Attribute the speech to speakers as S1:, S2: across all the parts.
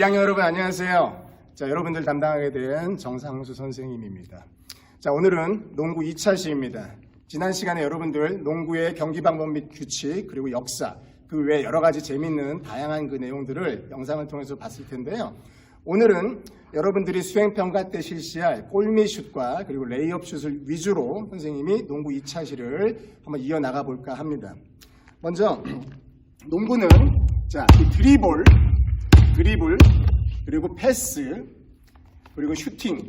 S1: 2학년 여러분 안녕하세요. 자, 여러분들 담당하게 된 정상수 선생님입니다. 자, 오늘은 농구 2차 시입니다. 지난 시간에 여러분들 농구의 경기 방법 및 규칙 그리고 역사 그 외 여러 가지 재미있는 다양한 그 내용들을 영상을 통해서 봤을 텐데요. 오늘은 여러분들이 수행평가 때 실시할 골밑 슛과 그리고 레이업 슛을 위주로 선생님이 농구 2차 시를 한번 이어나가 볼까 합니다. 먼저 농구는 자, 이 드리블 그리고 패스 그리고 슈팅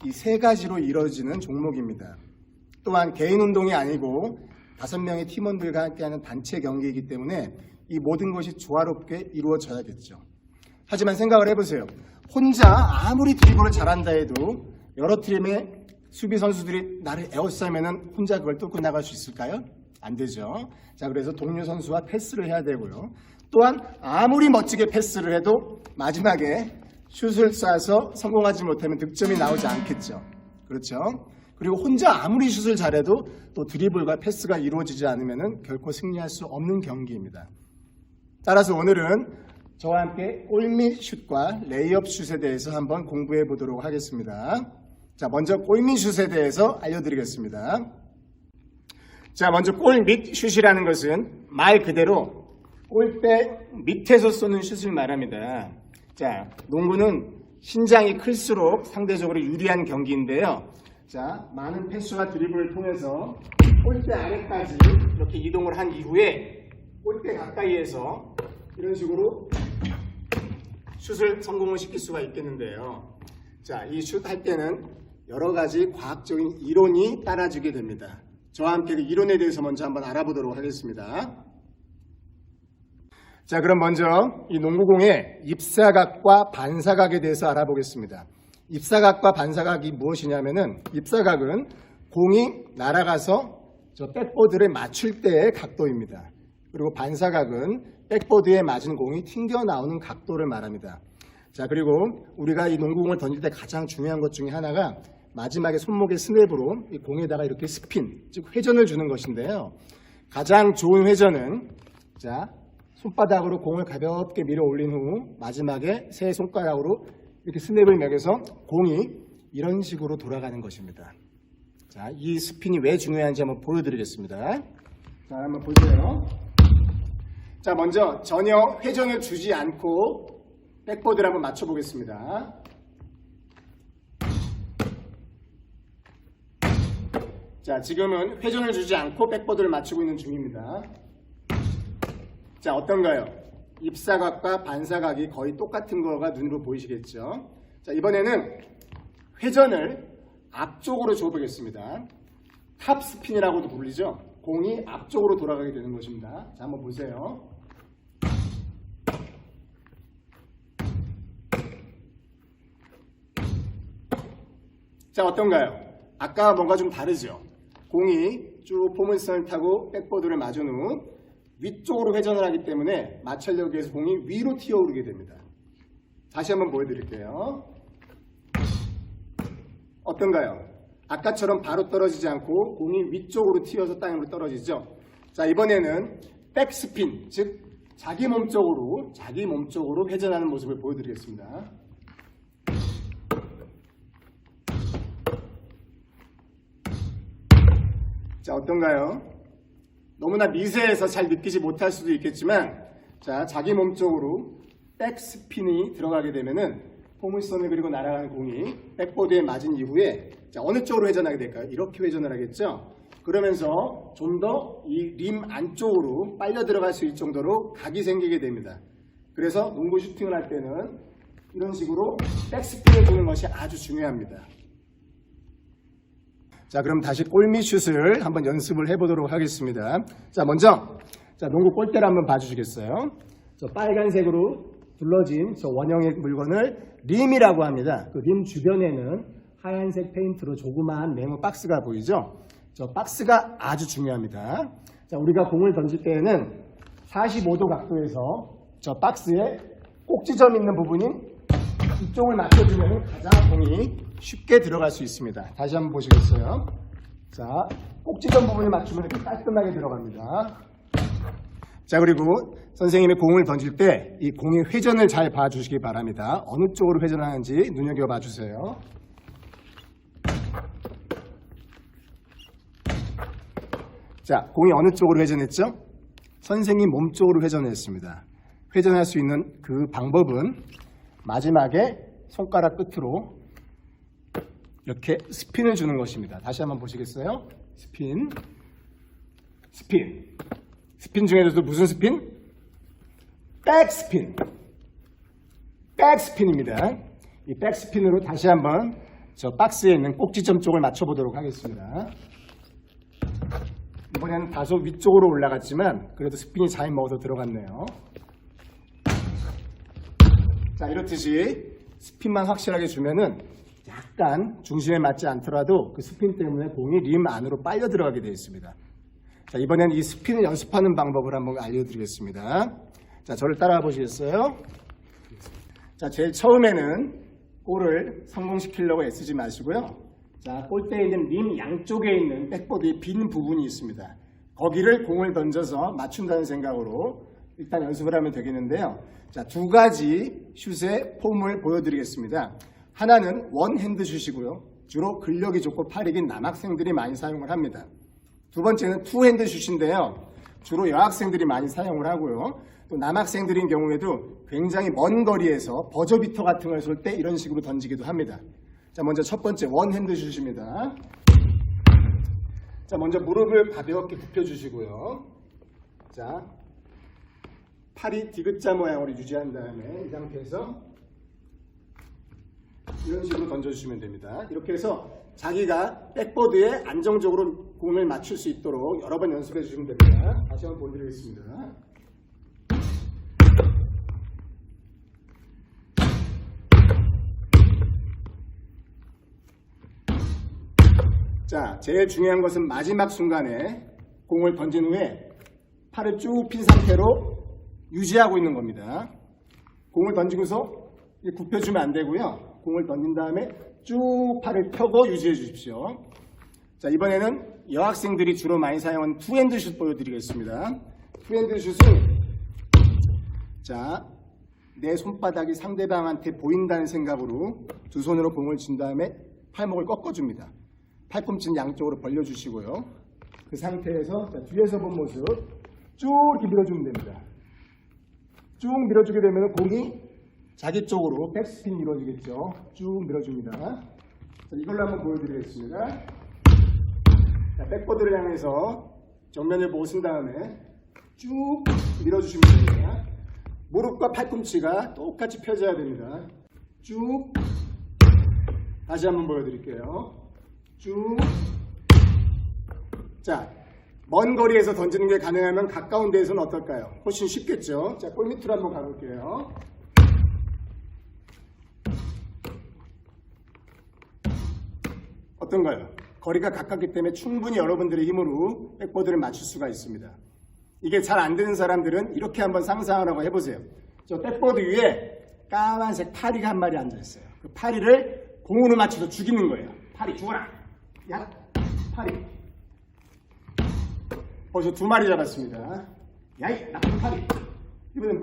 S1: 이 세 가지로 이루어지는 종목입니다. 또한 개인 운동이 아니고 5명의 팀원들과 함께하는 단체 경기이기 때문에 이 모든 것이 조화롭게 이루어져야겠죠. 하지만 생각을 해보세요. 혼자 아무리 드리블을 잘한다 해도 여러 팀의 수비 선수들이 나를 에워싸면은 혼자 그걸 뚫고 나갈 수 있을까요? 안 되죠. 자, 그래서 동료 선수와 패스를 해야 되고요. 또한 아무리 멋지게 패스를 해도 마지막에 슛을 쏴서 성공하지 못하면 득점이 나오지 않겠죠. 그렇죠? 그리고 혼자 아무리 슛을 잘해도 또 드리블과 패스가 이루어지지 않으면 결코 승리할 수 없는 경기입니다. 따라서 오늘은 저와 함께 골밑 슛과 레이업 슛에 대해서 한번 공부해 보도록 하겠습니다. 자, 먼저 골밑 슛에 대해서 알려드리겠습니다. 자, 먼저 골밑 슛이라는 것은 말 그대로 골대 밑에서 쏘는 슛을 말합니다. 자, 농구는 신장이 클수록 상대적으로 유리한 경기인데요. 자, 많은 패스와 드리블을 통해서 골대 아래까지 이렇게 이동을 한 이후에 골대 가까이에서 이런 식으로 슛을 성공을 시킬 수가 있겠는데요. 자, 이 슛 할 때는 여러 가지 과학적인 이론이 따라주게 됩니다. 저와 함께 그 이론에 대해서 먼저 한번 알아보도록 하겠습니다. 자, 그럼 먼저 이 농구공의 입사각과 반사각에 대해서 알아보겠습니다. 입사각과 반사각이 무엇이냐면은 입사각은 공이 날아가서 저 백보드를 맞출 때의 각도입니다. 그리고 반사각은 백보드에 맞은 공이 튕겨나오는 각도를 말합니다. 자, 그리고 우리가 이 농구공을 던질 때 가장 중요한 것 중에 하나가 마지막에 손목의 스냅으로 이 공에다가 이렇게 스핀, 즉 회전을 주는 것인데요. 가장 좋은 회전은 자, 손바닥으로 공을 가볍게 밀어 올린 후 마지막에 세 손가락으로 이렇게 스냅을 매겨서 공이 이런 식으로 돌아가는 것입니다. 자, 이 스핀이 왜 중요한지 한번 보여드리겠습니다. 자, 한번 보세요. 자, 먼저 전혀 회전을 주지 않고 백보드를 한번 맞춰보겠습니다. 자, 지금은 회전을 주지 않고 백보드를 맞추고 있는 중입니다. 자, 어떤가요? 입사각과 반사각이 거의 똑같은 거가 눈으로 보이시겠죠? 자, 이번에는 회전을 앞쪽으로 줘보겠습니다. 탑스핀이라고도 불리죠? 공이 앞쪽으로 돌아가게 되는 것입니다. 자, 한번 보세요. 자, 어떤가요? 아까와 뭔가 좀 다르죠? 공이 쭉 포물선을 타고 백보드를 맞은 후 위쪽으로 회전을 하기 때문에 마찰력에 의해서 공이 위로 튀어오르게 됩니다. 다시 한번 보여드릴게요. 어떤가요? 아까처럼 바로 떨어지지 않고 공이 위쪽으로 튀어서 땅으로 떨어지죠. 자, 이번에는 백스핀, 즉 자기 몸 쪽으로 회전하는 모습을 보여드리겠습니다. 자, 어떤가요? 너무나 미세해서 잘 느끼지 못할 수도 있겠지만 자, 자기 몸 쪽으로 백스핀이 들어가게 되면은 포물선을 그리고 날아가는 공이 백보드에 맞은 이후에 자, 어느 쪽으로 회전하게 될까요? 이렇게 회전을 하겠죠? 그러면서 좀 더 이 림 안쪽으로 빨려 들어갈 수 있을 정도로 각이 생기게 됩니다. 그래서 농구 슈팅을 할 때는 이런 식으로 백스핀을 주는 것이 아주 중요합니다. 자, 그럼 다시 골밑 슛을 한번 연습을 해보도록 하겠습니다. 자, 먼저 자, 농구 골대를 한번 봐주시겠어요? 저 빨간색으로 둘러진 저 원형의 물건을 림이라고 합니다. 그 림 주변에는 하얀색 페인트로 조그마한 네모 박스가 보이죠? 저 박스가 아주 중요합니다. 자, 우리가 공을 던질 때에는 45도 각도에서 저 박스에 꼭지점 있는 부분인 이쪽을 맞춰주면 가장 공이 쉽게 들어갈 수 있습니다. 다시 한번 보시겠어요? 자, 꼭지점 부분을 맞추면 이렇게 깔끔하게 들어갑니다. 자, 그리고 선생님이 공을 던질 때 이 공의 회전을 잘 봐주시기 바랍니다. 어느 쪽으로 회전하는지 눈여겨봐 주세요. 자, 공이 어느 쪽으로 회전했죠? 선생님 몸 쪽으로 회전했습니다. 회전할 수 있는 그 방법은 마지막에 손가락 끝으로 이렇게 스핀을 주는 것입니다. 다시 한번 보시겠어요? 스핀. 스핀 중에서도 무슨 스핀? 백스핀. 백스핀입니다. 이 백스핀으로 다시 한번 저 박스에 있는 꼭지점 쪽을 맞춰보도록 하겠습니다. 이번에는 다소 위쪽으로 올라갔지만 그래도 스핀이 잘 먹어서 들어갔네요. 자, 이렇듯이 스핀만 확실하게 주면은 약간 중심에 맞지 않더라도 그 스핀 때문에 공이 림 안으로 빨려 들어가게 되어 있습니다. 자, 이번에는 이 스핀을 연습하는 방법을 한번 알려드리겠습니다. 자, 저를 따라와 보시겠어요? 자, 제일 처음에는 볼을 성공시키려고 애쓰지 마시고요. 자, 골대에 있는 림 양쪽에 있는 백보드의 빈 부분이 있습니다. 거기를 공을 던져서 맞춘다는 생각으로 일단 연습을 하면 되겠는데요. 자, 두 가지 슛의 폼을 보여드리겠습니다. 하나는 원핸드 슛이고요. 주로 근력이 좋고 팔이 긴 남학생들이 많이 사용을 합니다. 두 번째는 투핸드 슛인데요. 주로 여학생들이 많이 사용을 하고요. 또 남학생들인 경우에도 굉장히 먼 거리에서 버저비터 같은 걸 쏠 때 이런 식으로 던지기도 합니다. 자, 먼저 첫 번째 원핸드 슛입니다. 자, 먼저 무릎을 가볍게 굽혀주시고요. 자, 팔이 디귿자 모양으로 유지한 다음에 이 상태에서 이런 식으로 던져주시면 됩니다. 이렇게 해서 자기가 백보드에 안정적으로 공을 맞출 수 있도록 여러 번 연습해 주시면 됩니다. 다시 한번 보여드리겠습니다. 자, 제일 중요한 것은 마지막 순간에 공을 던진 후에 팔을 쭉 핀 상태로 유지하고 있는 겁니다. 공을 던지고서 굽혀주면 안 되고요. 공을 던진 다음에 쭉 팔을 펴고 유지해 주십시오. 자, 이번에는 여학생들이 주로 많이 사용하는 투핸드 슛 보여드리겠습니다. 투핸드 슛은 자, 내 손바닥이 상대방한테 보인다는 생각으로 두 손으로 공을 친 다음에 팔목을 꺾어줍니다. 팔꿈치는 양쪽으로 벌려주시고요. 그 상태에서 자, 뒤에서 본 모습 쭉 이렇게 밀어주면 됩니다. 쭉 밀어주게 되면 공이 자기 쪽으로 백스핀 이루어지겠죠. 쭉 밀어줍니다. 자, 이걸로 한번 보여드리겠습니다. 자, 백보드를 향해서 정면을 보고 쓴 다음에 쭉 밀어주시면 됩니다. 무릎과 팔꿈치가 똑같이 펴져야 됩니다. 쭉 다시 한번 보여드릴게요. 쭉. 자, 먼 거리에서 던지는 게 가능하면 가까운 데에서는 어떨까요? 훨씬 쉽겠죠? 자, 골 밑으로 한번 가볼게요. 어떤가요? 거리가 가깝기 때문에 충분히 여러분들의 힘으로 백보드를 맞출 수가 있습니다. 이게 잘 안 되는 사람들은 이렇게 한번 상상하라고 해보세요. 저 백보드 위에 까만색 파리가 한 마리 앉아있어요. 그 파리를 공으로 맞춰서 죽이는 거예요. 파리 죽어라! 야! 파리! 벌써 두 마리 잡았습니다. 야이! 나쁜 파리! 이번엔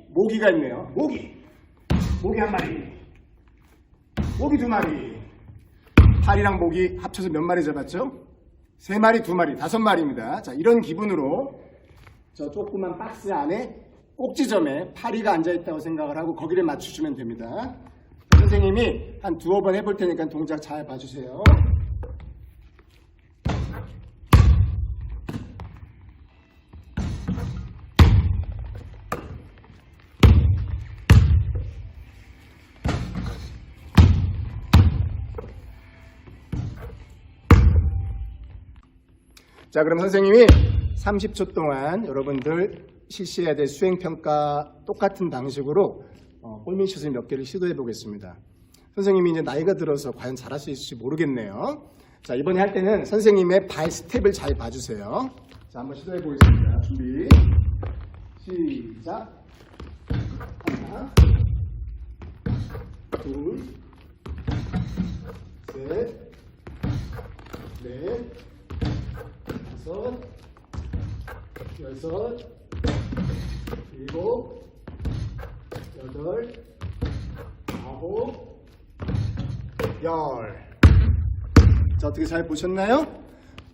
S1: 모기가 있네요. 모기 한 마리! 모기 두 마리! 파리랑 모기 합쳐서 몇 마리 잡았죠? 세 마리, 두 마리, 다섯 마리입니다. 자, 이런 기분으로 저 조그만 박스 안에 꼭지점에 파리가 앉아있다고 생각을 하고 거기를 맞추시면 됩니다. 선생님이 한 두어 번 해볼 테니까 동작 잘 봐주세요. 자, 그럼 선생님이 30초 동안 여러분들 실시해야 될 수행평가 똑같은 방식으로 골밑슛을 몇 개를 시도해 보겠습니다. 선생님이 이제 나이가 들어서 과연 잘할 수 있을지 모르겠네요. 자, 이번에 할 때는 선생님의 발 스텝을 잘 봐주세요. 자, 한번 시도해 보겠습니다. 준비, 시작. 하나, 둘, 셋, 넷, 다섯, 여섯, 일곱, 여덟, 아홉, 열. 자, 어떻게 잘 보셨나요?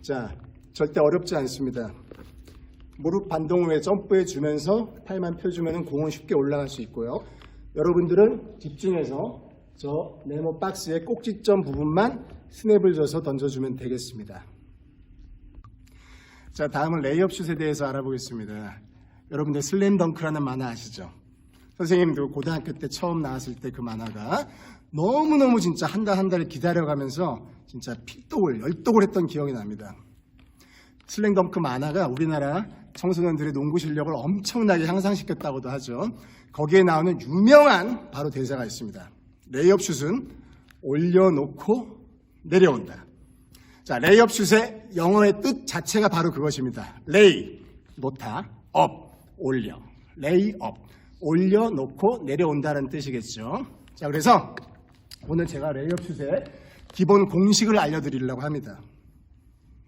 S1: 자, 절대 어렵지 않습니다. 무릎 반동 후에 점프해 주면서 팔만 펴주면 공은 쉽게 올라갈 수 있고요. 여러분들은 집중해서 저 네모 박스의 꼭지점 부분만 스냅을 줘서 던져주면 되겠습니다. 자, 다음은 레이업 슛에 대해서 알아보겠습니다. 여러분들 슬램덩크라는 만화 아시죠? 선생님도 고등학교 때 처음 나왔을 때 그 만화가 너무너무 진짜 한 달 한 달을 기다려가면서 진짜 필독을 열독을 했던 기억이 납니다. 슬램덩크 만화가 우리나라 청소년들의 농구 실력을 엄청나게 향상시켰다고도 하죠. 거기에 나오는 유명한 바로 대사가 있습니다. 레이업 슛은 올려놓고 내려온다. 자, 레이업 슛의 영어의 뜻 자체가 바로 그것입니다. 레이, 놓다, 업, 올려. 레이 업, 올려놓고 내려온다는 뜻이겠죠. 자, 그래서 오늘 제가 레이업 슛의 기본 공식을 알려드리려고 합니다.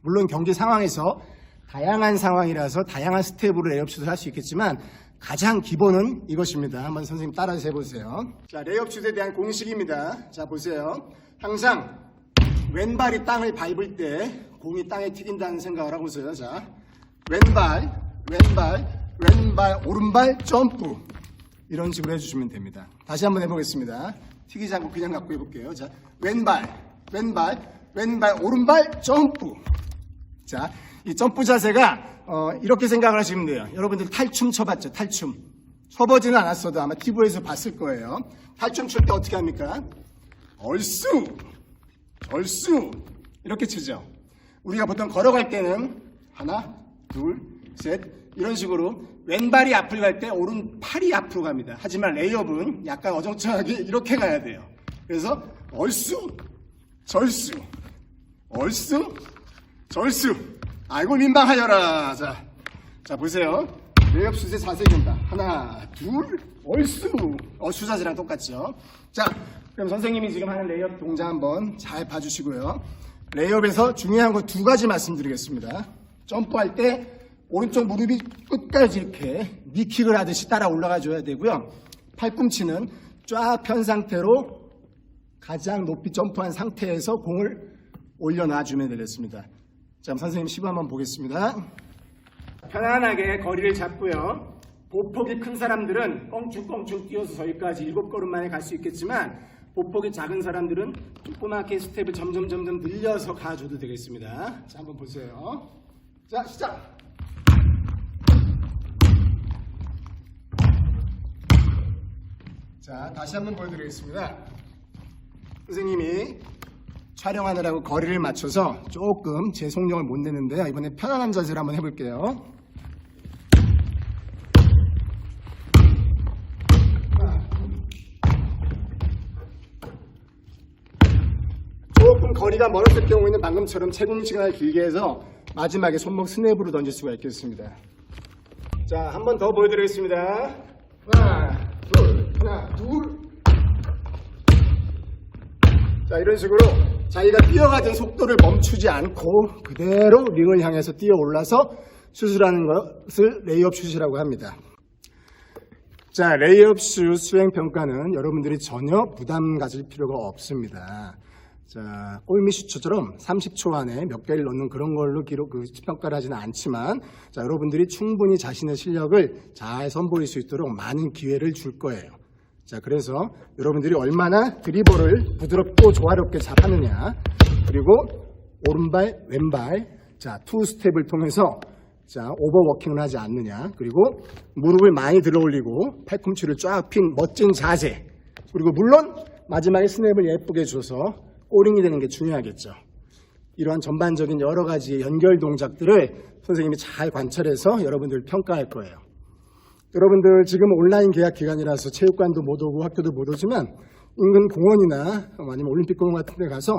S1: 물론 경기 상황에서 다양한 상황이라서 다양한 스텝으로 레이업 슛을 할 수 있겠지만 가장 기본은 이것입니다. 한번 선생님 따라서 해보세요. 자, 레이업 슛에 대한 공식입니다. 자, 보세요. 항상 왼발이 땅을 밟을 때 공이 땅에 튀긴다는 생각을 하고 있어요. 자, 왼발, 오른발, 점프. 이런 식으로 해주시면 됩니다. 다시 한번 해보겠습니다. 튀기지 않고 그냥 갖고 해볼게요. 자, 왼발, 오른발, 점프. 자, 이 점프 자세가 이렇게 생각을 하시면 돼요. 여러분들 탈춤 쳐봤죠? 탈춤. 쳐보지는 않았어도 아마 TV에서 봤을 거예요. 탈춤 출 때 어떻게 합니까? 얼쑤 이렇게 치죠. 우리가 보통 걸어갈 때는 하나, 둘, 셋 이런 식으로 왼발이 앞을 갈 때 오른팔이 앞으로 갑니다. 하지만 레이업은 약간 어정쩡하게 이렇게 가야 돼요. 그래서 얼쑤, 절쑤, 얼쑤, 절쑤. 아이고 민망하여라. 자 보세요. 레이업 슛의 자세입니다. 하나, 둘, 얼쑤. 얼쑤 자세랑 똑같죠. 자, 그럼 선생님이 지금 하는 레이업 동작 한번 잘 봐주시고요. 레이업에서 중요한 거 두 가지 말씀드리겠습니다. 점프할 때 오른쪽 무릎이 끝까지 이렇게 니킥을 하듯이 따라 올라가 줘야 되고요. 팔꿈치는 쫙 편 상태로 가장 높이 점프한 상태에서 공을 올려놔 주면 되겠습니다. 자, 그럼 선생님 시범 한번 보겠습니다. 편안하게 거리를 잡고요. 보폭이 큰 사람들은 껑충껑충 뛰어서 저기까지 7걸음 만에 갈 수 있겠지만 보폭이 작은 사람들은 조그맣게 스텝을 점점 늘려서 가줘도 되겠습니다. 자, 한번 보세요. 자, 시작! 자, 다시 한번 보여드리겠습니다. 선생님이 촬영하느라고 거리를 맞춰서 조금 제 속력을 못 내는데요. 이번에 편안한 자세로 한번 해볼게요. 조금 거리가 멀었을 경우에는 방금처럼 채공 시간을 길게 해서 마지막에 손목 스냅으로 던질 수가 있겠습니다. 자, 한 번 더 보여드리겠습니다. 하나, 둘. 자, 이런 식으로 자기가 뛰어가던 속도를 멈추지 않고 그대로 링을 향해서 뛰어 올라서 슛을 것을 레이업 슛이라고 합니다. 자, 레이업 슛 수행 평가는 여러분들이 전혀 부담 가질 필요가 없습니다. 자, 골밑 슈터처럼 30초 안에 몇 개를 넣는 그런 걸로 평가를 하지는 않지만, 자, 여러분들이 충분히 자신의 실력을 잘 선보일 수 있도록 많은 기회를 줄 거예요. 자, 그래서 여러분들이 얼마나 드리블을 부드럽고 조화롭게 잘하느냐, 그리고 오른발, 왼발, 자, 투 스텝을 통해서 자, 오버워킹을 하지 않느냐, 그리고 무릎을 많이 들어 올리고 팔꿈치를 쫙 핀 멋진 자세, 그리고 물론 마지막에 스냅을 예쁘게 줘서 꼬링이 되는 게 중요하겠죠. 이러한 전반적인 여러 가지 연결 동작들을 선생님이 잘 관찰해서 여러분들 평가할 거예요. 여러분들 지금 온라인 계약 기간이라서 체육관도 못 오고 학교도 못 오지만 인근 공원이나 아니면 올림픽공원 같은 데 가서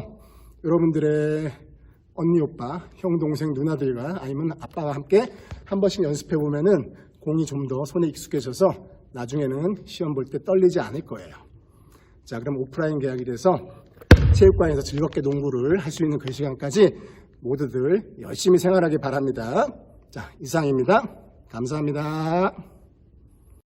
S1: 여러분들의 언니, 오빠, 형, 동생, 누나들과 아니면 아빠와 함께 한 번씩 연습해 보면은 공이 좀 더 손에 익숙해져서 나중에는 시험 볼 때 떨리지 않을 거예요. 자, 그럼 오프라인 계약이 돼서 체육관에서 즐겁게 농구를 할 수 있는 그 시간까지 모두들 열심히 생활하기 바랍니다. 자, 이상입니다. 감사합니다.